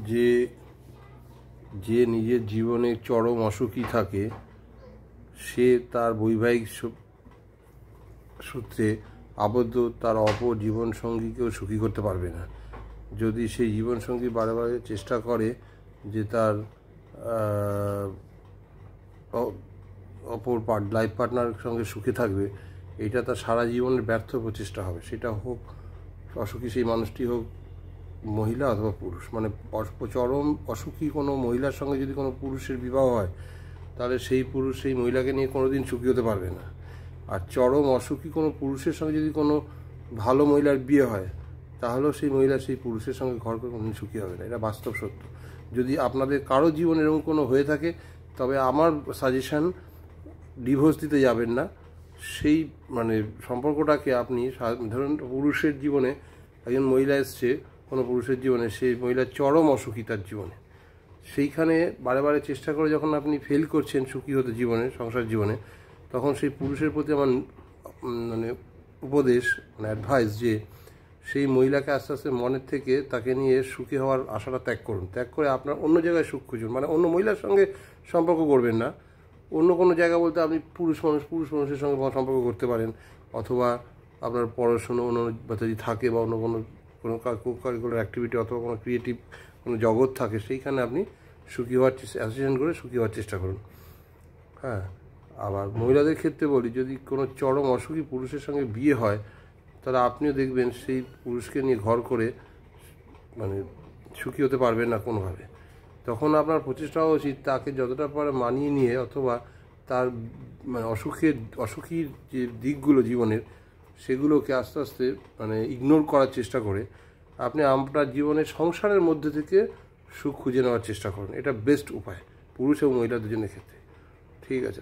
যে যে নিজের জীবনে চরম অসুখী থাকে সে তার বৈবাহিক সূত্রে আবদ্ধ তার অপর জীবনসঙ্গীকেও সুখী করতে পারবে না। যদি সেই জীবনসঙ্গী বারে বারে চেষ্টা করে যে তার অপর লাইফ পার্টনারের সঙ্গে সুখে থাকবে, এটা তার সারা জীবনের ব্যর্থ প্রচেষ্টা হবে। সেটা হোক অসুখী সেই মানুষটি হোক মহিলা অথবা পুরুষ। মানে চরম অসুখী কোনো মহিলার সঙ্গে যদি কোনো পুরুষের বিবাহ হয়, তাহলে সেই পুরুষ সেই মহিলাকে নিয়ে কোনো দিন সুখী হতে পারবে না। আর চরম অসুখী কোনো পুরুষের সঙ্গে যদি কোনো ভালো মহিলার বিয়ে হয়, তাহলেও সেই মহিলা সেই পুরুষের সঙ্গে ঘর করে কোনোদিন সুখী হবে না। এটা বাস্তব সত্য। যদি আপনাদের কারো জীবনে এরকম কোনো হয়ে থাকে, তবে আমার সাজেশান ডিভোর্স দিতে যাবেন না। সেই মানে সম্পর্কটাকে আপনি ধরুন পুরুষের জীবনে একজন মহিলা এসছে কোনো পুরুষের জীবনে, সেই মহিলার চরম অসুখী তার জীবনে, সেইখানে বারে বারে চেষ্টা করে যখন আপনি ফেল করছেন সুখী হতে জীবনে, সংসার জীবনে, তখন সেই পুরুষের প্রতি আমার মানে উপদেশ, মানে অ্যাডভাইস, যে সেই মহিলাকে আস্তে আস্তে মনের থেকে তাকে নিয়ে সুখী হওয়ার আশাটা ত্যাগ করুন। ত্যাগ করে আপনার অন্য জায়গায় সুখ খুঁজুন। মানে অন্য মহিলার সঙ্গে সম্পর্ক করবেন না, অন্য কোনো জায়গা বলতে আপনি পুরুষ মানুষের সঙ্গে সম্পর্ক করতে পারেন, অথবা আপনার পড়াশুনো অন্য যদি থাকে বা অন্য কোনো কারিকুলার অ্যাক্টিভিটি অথবা কোনো ক্রিয়েটিভ কোনো জগৎ থাকে, সেইখানে আপনি সুখী হওয়ার অ্যাসোসিয়েশন করে সুখী হওয়ার চেষ্টা করুন। হ্যাঁ, আবার মহিলাদের ক্ষেত্রে বলি, যদি কোনো চরম অসুখী পুরুষের সঙ্গে বিয়ে হয়, তাহলে আপনিও দেখবেন সেই পুরুষকে নিয়ে ঘর করে মানে সুখী হতে পারবেন না কোনোভাবে। তখন আপনার প্রচেষ্টা হওয়া উচিত তাকে যতটা পারে মানিয়ে নিয়ে, অথবা তার মানে অসুখীর যে দিকগুলো জীবনের, সেগুলোকে আস্তে আস্তে মানে ইগনোর করার চেষ্টা করে আপনি আপনার জীবনের সংসারের মধ্যে থেকে সুখ খুঁজে নেওয়ার চেষ্টা করুন। এটা বেস্ট উপায় পুরুষ এবং মহিলা দুজনের ক্ষেত্রে। ঠিক আছে।